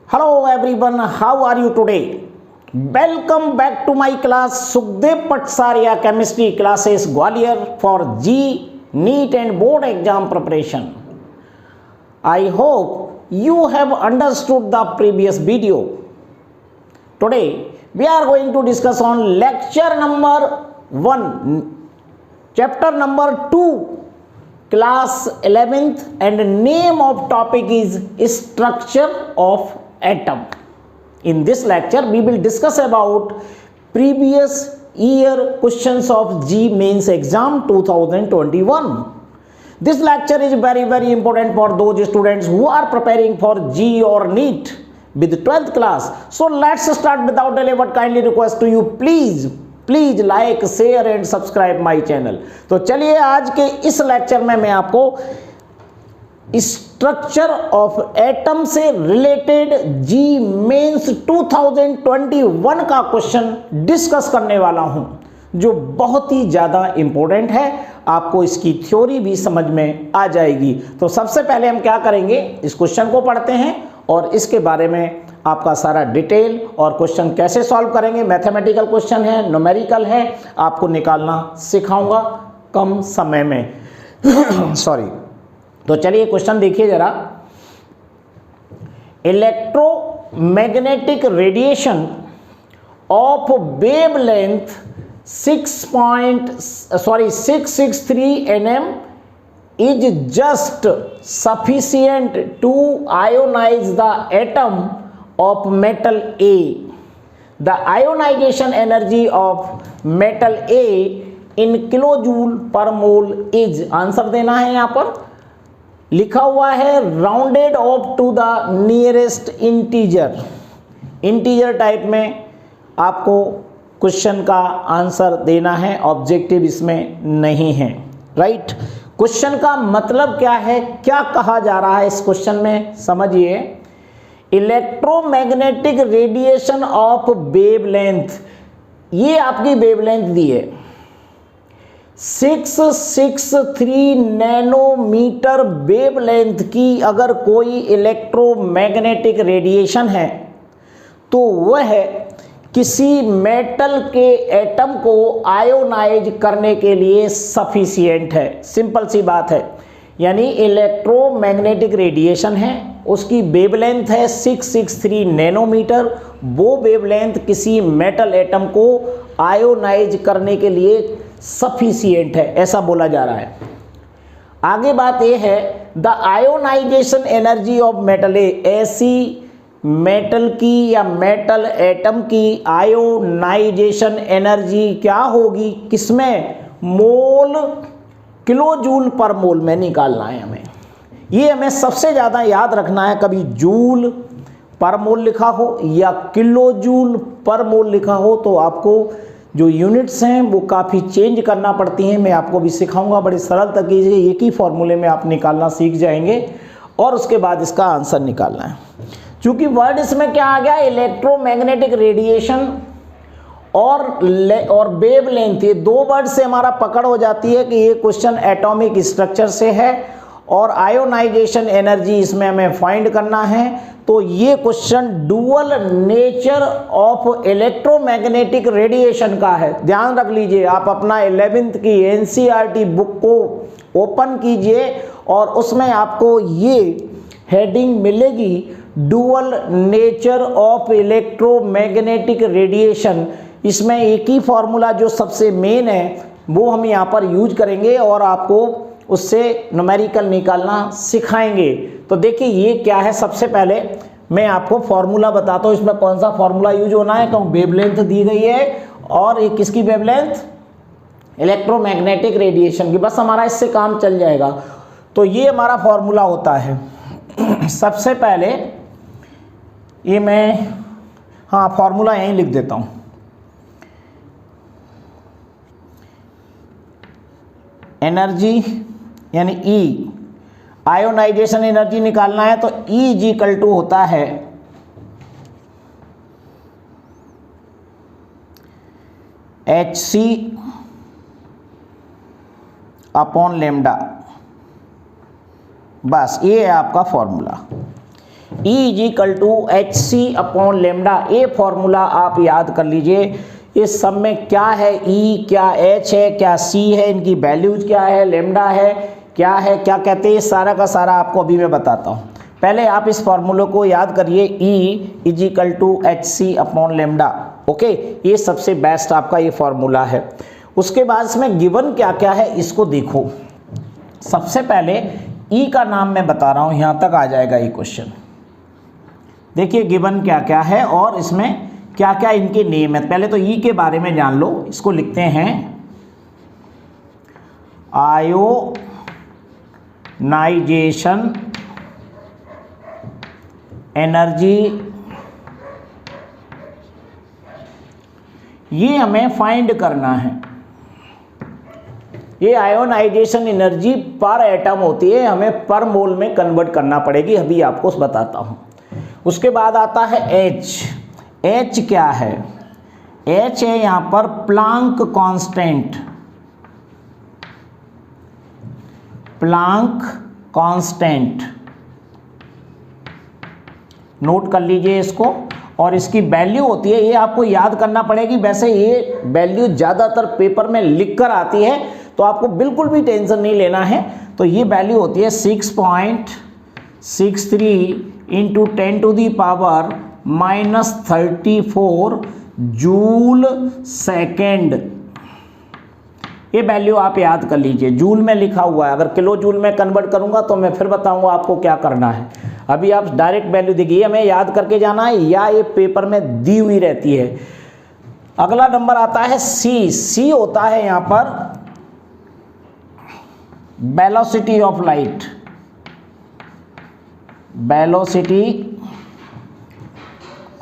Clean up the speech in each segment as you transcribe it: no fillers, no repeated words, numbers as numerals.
Hello everyone, how are you today? Welcome back to my class Sukhdev Patsaria Chemistry classes Gwalior for G, NEET and board exam preparation. I hope you have understood the previous video. Today we are going to discuss on lecture number 1, chapter number 2, class 11th, and name of topic is structure of atom. In this lecture we will discuss about previous year questions of G mains exam 2021. This lecture is very important for those students who are preparing for G or NEET with 12th class. So let's start without delay. But kindly request to you, please like share and subscribe my channel. तो चलिए आज के इस lecture में मैं आपको structure of atom से related जी mains 2021 का क्वेश्चन डिस्कस करने वाला हूं, जो बहुत ही ज़्यादा इंपॉर्टेंट है। आपको इसकी थ्योरी भी समझ में आ जाएगी। तो सबसे पहले हम क्या करेंगे, इस क्वेश्चन को पढ़ते हैं और इसके बारे में आपका सारा डिटेल और क्वेश्चन कैसे सॉल्व करेंगे। मैथमेटिकल क्वेश्चन है, न्यूमेरिकल है, आपको निकालना सिखाऊंगा कम समय में सॉरी। तो चलिए क्वेश्चन देखिए जरा। Electromagnetic radiation of wavelength 663 nm is just sufficient to ionize the atom of metal A. The ionization energy of metal A in kilojoule per mole is, answer देना है। यहाँ पर लिखा हुआ है rounded off to the nearest integer. Integer type में आपको question का आंसर देना है, ऑब्जेक्टिव इसमें नहीं है। राइट, क्वेश्चन का मतलब क्या है, क्या कहा जा रहा है इस क्वेश्चन में, समझिए। इलेक्ट्रोमैग्नेटिक रेडिएशन ऑफ वेवलेंथ, ये आपकी वेवलेंथ दी है 663 नैनोमीटर वेवलेंथ की। अगर कोई इलेक्ट्रोमैग्नेटिक रेडिएशन है तो वह किसी मेटल के एटम को आयोनाइज करने के लिए सफिशिएंट है। सिंपल सी बात है, यानी इलेक्ट्रोमैग्नेटिक रेडिएशन है, उसकी वेवलेंथ है 663 नैनोमीटर। वो वेवलेंथ किसी मेटल एटम को आयोनाइज करने के लिए सफिशिएंट है, ऐसा बोला जा रहा है। आगे बात यह है, the ionisation energy of metal A, ऐसी मेटल की या मेटल एटम की आयोनाइजेशन एनर्जी क्या होगी, किसमें, मोल किलो जूल पर मोल में निकालना है हमें। ये हमें सबसे ज़्यादा याद रखना है, कभी जूल पर मोल लिखा हो या किलो जूल पर मोल लिखा हो तो आपको जो यूनिट्स हैं वो काफ़ी चेंज करना पड़ती हैं। मैं आपको भी सिखाऊंगा, बड़ी सरल तरीके से एक ही फॉर्मूले में आप निकालना सीख जाएंगे और उसके बाद इसका आंसर निकालना है। क्योंकि वर्ड इसमें क्या आ गया, इलेक्ट्रोमैग्नेटिक रेडिएशन और वेवलेंथ, ये दो वर्ड से हमारा पकड़ हो जाती है कि ये क्वेश्चन एटॉमिक स्ट्रक्चर से है और आयोनाइजेशन एनर्जी इसमें हमें फाइंड करना है। तो ये question dual nature of electromagnetic radiation का है। ध्यान रख लीजिए, आप अपना 11th की एनसीईआरटी बुक को ओपन कीजिए और उसमें आपको ये हेडिंग मिलेगी, dual nature of electromagnetic radiation. इसमें एक ही फॉर्मूला जो सबसे मेन है वो हम यहाँ पर यूज करेंगे और आपको उससे न्यूमेरिकल निकालना सिखाएंगे। तो देखिए ये क्या है, सबसे पहले मैं आपको फॉर्मूला बताता हूँ, इसमें कौन सा फॉर्मूला यूज होना है। तो वेवलेंथ दी गई है और ये किसकी वेवलेंथ, इलेक्ट्रोमैग्नेटिक रेडिएशन की, बस हमारा इससे काम चल जाएगा। तो ये हमारा फॉर्मूला होता है। सबसे पहले ये मैं फॉर्मूला यहीं लिख देता हूँ। एनर्जी यानी E, आयोनाइजेशन एनर्जी निकालना है तो E इज इक्वल टू होता है Hc अपॉन लेमडा। बस ये है आपका formula. E is equal to H C upon lambda. ये फॉर्मूला आप याद कर लीजिए। इस सब में क्या है, E क्या H है, क्या C है, इनकी वैल्यूज क्या है, लेमडा है, क्या है, क्या कहते हैं, सारा का सारा आपको अभी मैं बताता हूँ। पहले आप इस फॉर्मूले को याद करिए, E is equal to H C upon lambda. Okay, ये सबसे बेस्ट आपका ये फॉर्मूला है। उसके बाद इसमें गिवन क्या क्या है इसको देखो। सबसे पहले E का नाम मैं बता रहा हूँ, यहाँ तक आ जाएगा ये क्वेश्चन। देखिए गिवन क्या क्या है और इसमें क्या क्या इनके नेम है। पहले तो E के बारे में जान लो। इसको लिखते हैं आयोनाइजेशन एनर्जी। ये हमें फाइंड करना है। ये आयोनाइजेशन एनर्जी पर एटम होती है, हमें पर मोल में कन्वर्ट करना पड़ेगी, अभी आपको बताता हूँ। उसके बाद आता है H। H क्या है? H है यहाँ पर Planck constant. Planck constant note कर लीजिए इसको। और इसकी वैल्यू होती है, ये आपको याद करना पड़ेगी। वैसे ये वैल्यू ज़्यादातर पेपर में लिख कर आती है, तो आपको बिल्कुल भी टेंशन नहीं लेना है। तो ये वैल्यू होती है 6.63 into 10 to the power -34 joule second. ये वैल्यू आप याद कर लीजिए, जूल में लिखा हुआ है। अगर किलो जूल में कन्वर्ट करूंगा तो मैं फिर बताऊंगा आपको क्या करना है। अभी आप डायरेक्ट वैल्यू देखिए, हमें याद करके जाना है या ये पेपर में दी हुई रहती है। अगला नंबर आता है C। C होता है यहाँ पर velocity of light. Velocity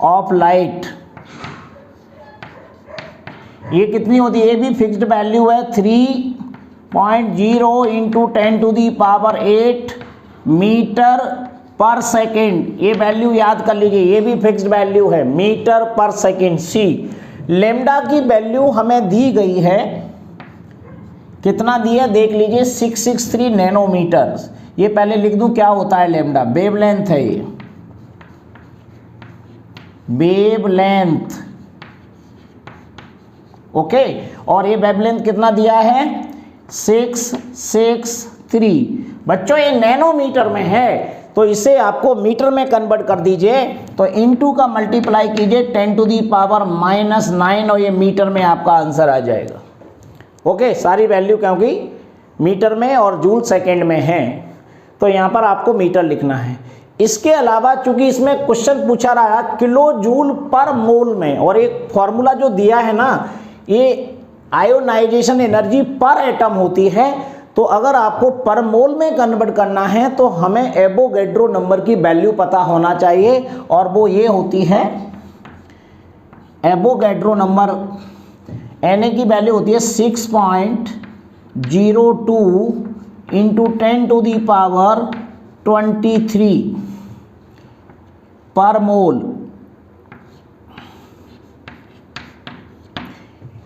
of light ये कितनी होती है? ये भी फिक्स्ड वैल्यू है, 3.0 into 10 to the power 8 metre per second. ये वैल्यू याद कर लीजिए, ये भी फिक्स्ड वैल्यू है, metre per second. C। Lambda की वैल्यू हमें दी गई है, कितना दिया देख लीजिए, 663 नैनोमीटर। ये पहले लिख दूं क्या होता है लेमडा, वेवलेंथ है ये, वेवलेंथ। ओके, और ये वेवलेंथ कितना दिया है, 663। बच्चों ये नैनोमीटर में है, तो इसे आपको मीटर में कन्वर्ट कर दीजिए। तो इनटू का मल्टीप्लाई कीजिए 10 टू दी पावर -9 और ये मीटर में आपका आंसर आ जाएगा। ओके, सारी वैल्यू क्योंकि मीटर में और जूल सेकेंड में है, तो यहाँ पर आपको मीटर लिखना है। इसके अलावा चूंकि इसमें क्वेश्चन पूछा रहा है किलो जूल पर मोल में, और एक फॉर्मूला जो दिया है ना, ये आयोनाइजेशन एनर्जी पर एटम होती है। तो अगर आपको पर मोल में कन्वर्ट करना है तो हमें एवोगैड्रो नंबर की वैल्यू पता होना चाहिए, और वो ये होती है एवोगैड्रो नंबर। Na की वैल्यू होती है 6.02 इंटू 10 टू दी पावर 23 पर मोल।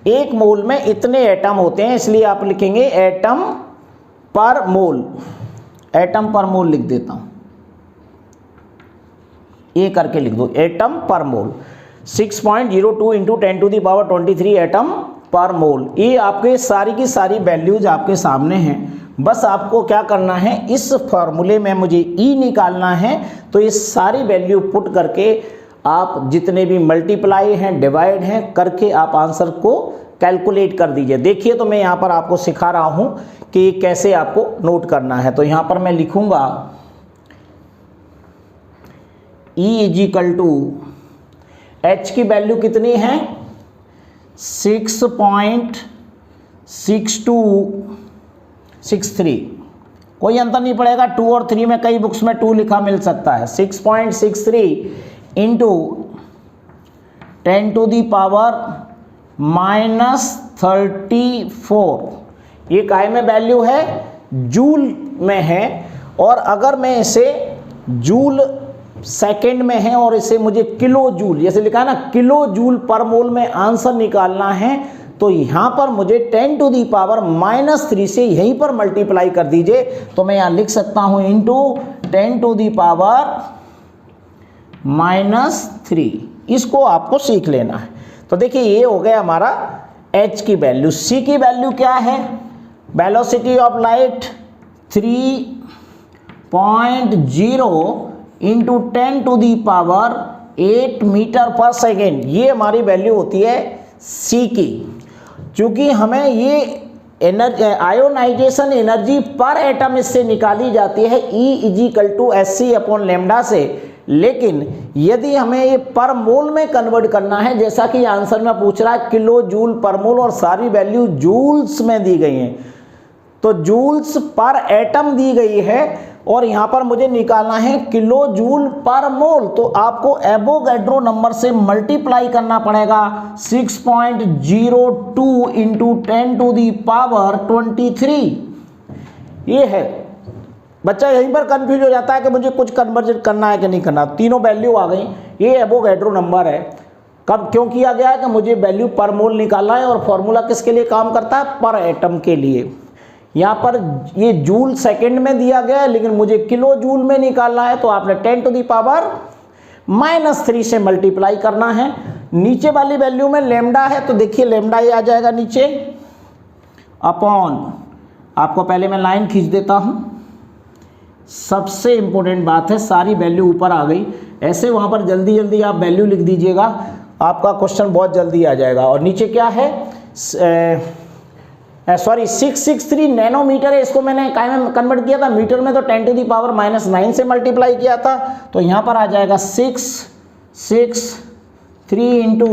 एक मोल में इतने एटम होते हैं, इसलिए आप लिखेंगे एटम पर मोल। एटम पर मोल लिख देता हूं, ये करके लिख दो, atom per mole. 6.02 into 10 to the power 23 atom per mole. ये आपके सारी की सारी वैल्यूज आपके सामने हैं। बस आपको क्या करना है, इस फॉर्मूले में मुझे E निकालना है, तो ये सारी वैल्यू पुट करके आप जितने भी मल्टीप्लाई हैं, डिवाइड हैं, करके आप आंसर को कैलकुलेट कर दीजिए। देखिए, तो मैं यहाँ पर आपको सिखा रहा हूँ कि कैसे आपको नोट करना है। तो यहाँ पर मैं लिखूँगा E is equal to H की वैल्यू कितनी है, 6.6263। कोई अंतर नहीं पड़ेगा, 2 और 3 में कई बुक्स में 2 लिखा मिल सकता है। 6.63 इंटू 10 टू दी पावर -34। ये काय में वैल्यू है, जूल में है। और अगर मैं इसे जूल सेकेंड में है और इसे मुझे किलो जूल, जैसे लिखा है ना, किलो जूल पर मोल में आंसर निकालना है, तो यहाँ पर मुझे 10 टू दी पावर -3 से यहीं पर मल्टीप्लाई कर दीजिए। तो मैं यहाँ लिख सकता हूँ इंटू 10 टू दी पावर -3, इसको आपको सीख लेना है। तो देखिए ये हो गया हमारा h की वैल्यू। c की वैल्यू क्या है? Velocity of light 3.0 into 10⁸ metre per second, ये हमारी वैल्यू होती है c की। क्योंकि हमें ये एनर्जी, आयोनाइजेशन एनर्जी पर एटम इससे निकाली जाती है E = hc/λ से, लेकिन यदि हमें ये पर मोल में कन्वर्ट करना है, जैसा कि आंसर में पूछ रहा है किलो जूल पर मोल और सारी वैल्यू जूल्स में दी गई हैं, तो जूल्स पर एटम दी गई है और यहाँ पर मुझे निकालना है किलो जूल पर मोल, तो आपको एवोगैड्रो नंबर से मल्टीप्लाई करना पड़ेगा 6.02 इंटू 10⁻23। ये है बच्चा, यहीं पर कंफ्यूज हो जाता है कि मुझे कुछ कन्वर्जन करना है कि नहीं करना। तीनों वैल्यू आ गई, ये एवोगैड्रो नंबर है। कब क्यों किया गया है कि मुझे वैल्यू पर मोल निकालना है और फॉर्मूला किसके लिए काम करता है? पर एटम के लिए। यहाँ पर ये जूल सेकंड में दिया गया है, लेकिन मुझे किलो जूल में निकालना है, तो आपने 10⁻³ से मल्टीप्लाई करना है। नीचे वाली वैल्यू में लैम्डा है, तो देखिए लैम्डा ये आ जाएगा नीचे अपॉन, आपको पहले मैं लाइन खींच देता हूँ। सबसे इंपॉर्टेंट बात है, सारी वैल्यू ऊपर आ गई, ऐसे वहाँ पर जल्दी जल्दी आप वैल्यू लिख दीजिएगा, आपका क्वेश्चन बहुत जल्दी आ जाएगा। और नीचे क्या है? 663 नैनोमीटर है, इसको मैंने काय में कन्वर्ट किया था? मीटर में, तो 10⁻⁹ से मल्टीप्लाई किया था, तो यहाँ पर आ जाएगा 663 इंटू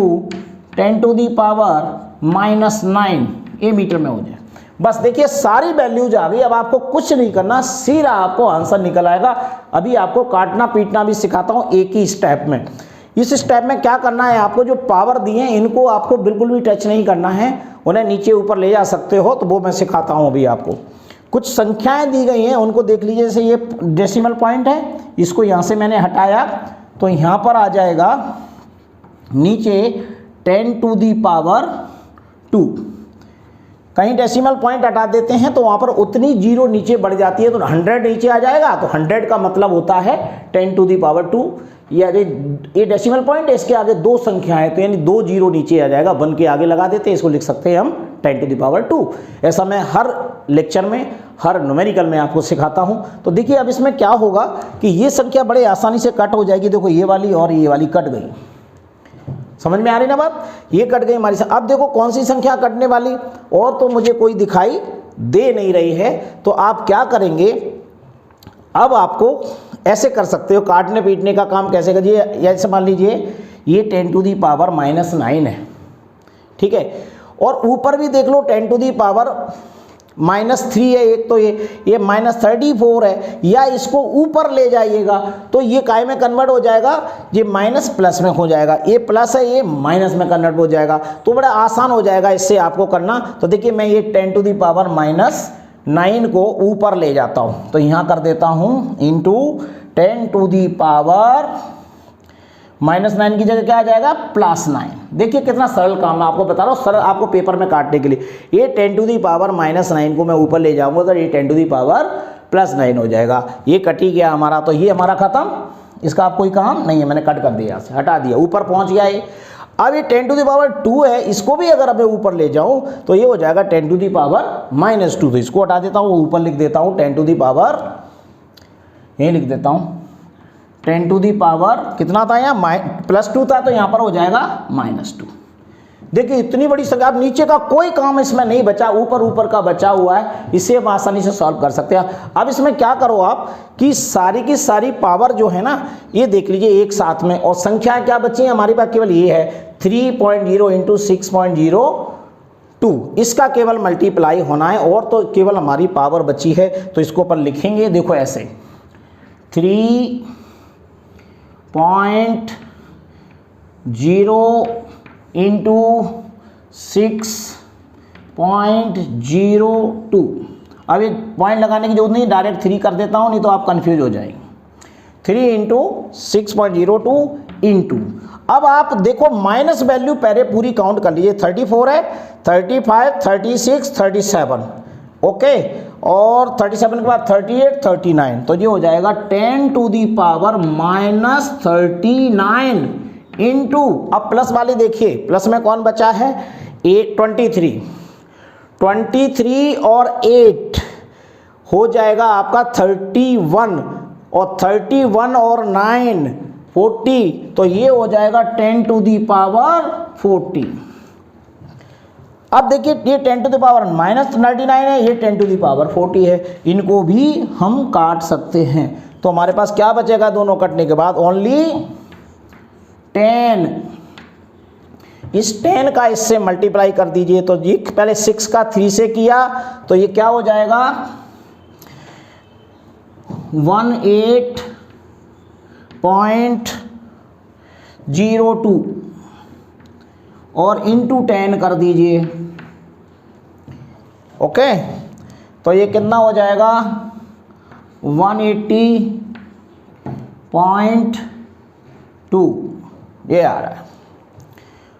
10⁻⁹ ये मीटर में हो जाए। बस देखिए सारी वैल्यूज आ गई, अब आपको कुछ नहीं करना, सीधा आपको आंसर निकल आएगा। अभी आपको काटना पीटना भी सिखाता हूँ एक ही स्टेप में। इस स्टेप में क्या करना है, आपको जो पावर दिए हैं इनको आपको बिल्कुल भी टच नहीं करना है, उन्हें नीचे ऊपर ले जा सकते हो, तो वो मैं सिखाता हूँ अभी आपको। कुछ संख्याएं दी गई हैं उनको देख लीजिए, जैसे ये डेसिमल पॉइंट है, इसको यहाँ से मैंने हटाया, तो यहाँ पर आ जाएगा नीचे 10⁻²। कहीं डेसिमल पॉइंट हटा देते हैं तो वहाँ पर उतनी जीरो नीचे बढ़ जाती है, तो 100 नीचे आ जाएगा, तो 100 का मतलब होता है 10⁻²। ये डेसिमल पॉइंट है, इसके आगे दो संख्या है, तो यानी 2 जीरो नीचे आ जाएगा, 1 के आगे लगा देते हैं, इसको लिख सकते हैं हम 10⁻²। ऐसा मैं हर लेक्चर में, हर न्यूमेरिकल में आपको सिखाता हूं। तो देखिए अब इसमें क्या होगा कि ये संख्या बड़े आसानी से कट हो जाएगी। देखो ये वाली और ये वाली कट गई, समझ में आ रही ना बात? ये कट गई हमारी। अब देखो कौन सी संख्या कटने वाली, और तो मुझे कोई दिखाई दे नहीं रही है, तो आप क्या करेंगे, अब आपको ऐसे कर सकते हो, काटने पीटने का काम कैसे करिए। ऐसे मान लीजिए ये 10⁻⁹ है, ठीक है, और ऊपर भी देख लो 10⁻⁻³ है एक, तो ये -34 है, या इसको ऊपर ले जाइएगा तो ये काय में कन्वर्ट हो जाएगा, ये माइनस प्लस में हो जाएगा, ये प्लस है ये माइनस में कन्वर्ट हो जाएगा, तो बड़ा आसान हो जाएगा इससे आपको करना। तो देखिए मैं ये 10⁻⁹ को ऊपर ले जाता हूँ, तो यहाँ कर देता हूँ इंटू 10⁻⁻⁹ की जगह क्या आ जाएगा? +9। देखिए कितना सरल काम है, आपको बता रहा हूँ, सरल आपको पेपर में काटने के लिए। ये 10⁻⁻9 को मैं ऊपर ले जाऊंगा तो ये 10⁻+9 हो जाएगा। ये कटी गया हमारा, तो ये हमारा खत्म, इसका आप कोई काम नहीं है, मैंने कट कर दिया, यहाँ से हटा दिया, ऊपर पहुँच गया ये। अब ये 10⁻² है, इसको भी अगर मैं ऊपर ले जाऊँ तो ये हो जाएगा 10⁻⁻², तो इसको हटा देता हूँ, ऊपर लिख देता हूँ 10⁻, यही लिख देता हूँ 10⁻, कितना था यहाँ +2 था, तो यहाँ पर हो जाएगा -2। देखिए इतनी बड़ी संख्या, अब नीचे का कोई काम इसमें नहीं बचा, ऊपर का बचा हुआ है, इसे हम आसानी से सॉल्व कर सकते हैं। अब इसमें क्या करो आप कि सारी की सारी पावर जो है ना, ये देख लीजिए एक साथ में, और संख्या क्या बची है हमारे पास? केवल ये है 3.0 इंटू 6.02, इसका केवल मल्टीप्लाई होना है, और तो केवल हमारी पावर बची है, तो इसको अपन लिखेंगे देखो ऐसे 3.0 इंटू 6.02। अब ये पॉइंट लगाने की जरूरत नहीं, डायरेक्ट 3 कर देता हूँ, नहीं तो आप कंफ्यूज हो जाएंगे। 3 इंटू 6.02 इंटू, अब आप देखो माइनस वैल्यू पहले पूरी काउंट कर लीजिए, 34 है, 35, 36, 37, ओके, और 37 के बाद 38, 39, तो ये हो जाएगा 10 to the power minus 39 into, अब प्लस वाले देखिए, प्लस में कौन बचा है, 23 और 8 हो जाएगा आपका 31, और 31 और 9 40, तो ये हो जाएगा 10 टू दी पावर 40। अब देखिए ये 10 टू द पावर माइनस 39 है, ये 10 टू द पावर 40 है, इनको भी हम काट सकते हैं। तो हमारे पास क्या बचेगा दोनों कटने के बाद, ओनली 10। इस 10 का इससे मल्टीप्लाई कर दीजिए, तो ये पहले 6 का 3 से किया तो ये क्या हो जाएगा 18.02 और इंटू 10 कर दीजिए। ओके, तो ये कितना हो जाएगा 180.2, ये आ रहा है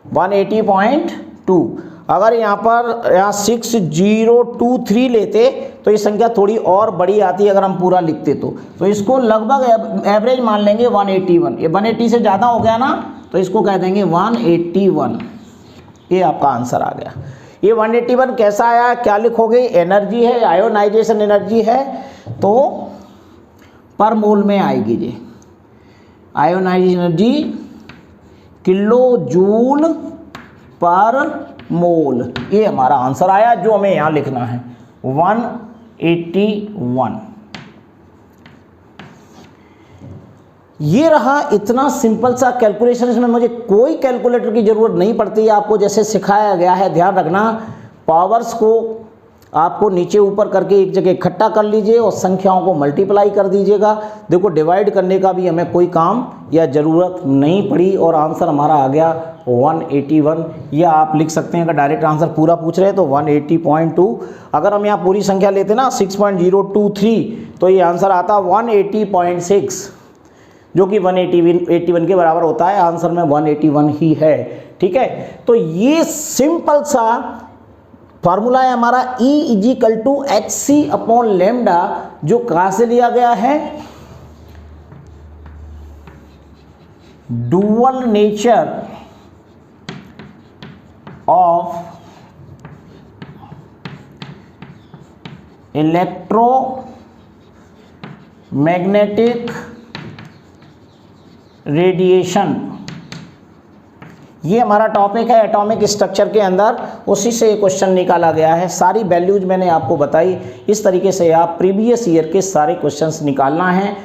180.2। अगर यहाँ पर 6023 लेते तो ये संख्या थोड़ी और बड़ी आती अगर हम पूरा लिखते तो इसको लगभग एवरेज मान लेंगे 181। ये 180 से ज़्यादा हो गया ना, तो इसको कह देंगे 181। ये आपका आंसर आ गया। ये 181 कैसा आया, क्या लिखोगे, एनर्जी है, आयोनाइजेशन एनर्जी है, तो पर मोल में आएगी जी। आयोनाइजेशन एनर्जी किलो जूल पर मोल, ये हमारा आंसर आया जो हमें यहाँ लिखना है 181। ये रहा इतना सिंपल सा कैलकुलेशन, इसमें मुझे कोई कैलकुलेटर की ज़रूरत नहीं पड़ती है, आपको जैसे सिखाया गया है। ध्यान रखना, पावर्स को आपको नीचे ऊपर करके एक जगह इकट्ठा कर लीजिए और संख्याओं को मल्टीप्लाई कर दीजिएगा। देखो डिवाइड करने का भी हमें कोई काम या ज़रूरत नहीं पड़ी और आंसर हमारा आ गया 181। या आप लिख सकते हैं, अगर डायरेक्ट आंसर पूरा पूछ रहे हैं तो 180.2। अगर हम यहाँ पूरी संख्या लेते ना 6.023 तो ये आंसर आता 180.6, जो कि 181 के बराबर होता है। आंसर में 181 ही है, ठीक है। तो ये सिंपल सा फार्मूला है हमारा E = hc/λ, जो कहाँ से लिया गया है, dual nature of electromagnetic radiation, ये हमारा टॉपिक है एटॉमिक स्ट्रक्चर के अंदर, उसी से ये क्वेश्चन निकाला गया है। सारी वैल्यूज मैंने आपको बताई, इस तरीके से आप प्रीवियस ईयर के सारे क्वेश्चंस निकालना है।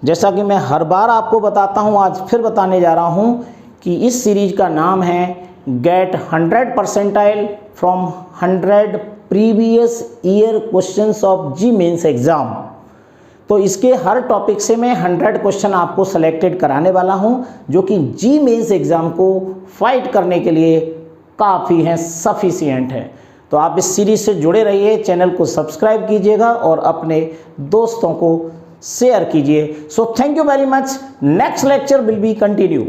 जैसा कि मैं हर बार आपको बताता हूँ, आज फिर बताने जा रहा हूँ कि इस सीरीज का नाम है get 100 percentile from 100 previous year questions of JEE mains exam. तो इसके हर टॉपिक से मैं 100 क्वेश्चन आपको सेलेक्टेड कराने वाला हूं, जो कि जी मेंस एग्जाम को फाइट करने के लिए काफ़ी हैं, सफिशिएंट है। तो आप इस सीरीज से जुड़े रहिए, चैनल को सब्सक्राइब कीजिएगा और अपने दोस्तों को शेयर कीजिए। So thank you very much. Next lecture will be continue.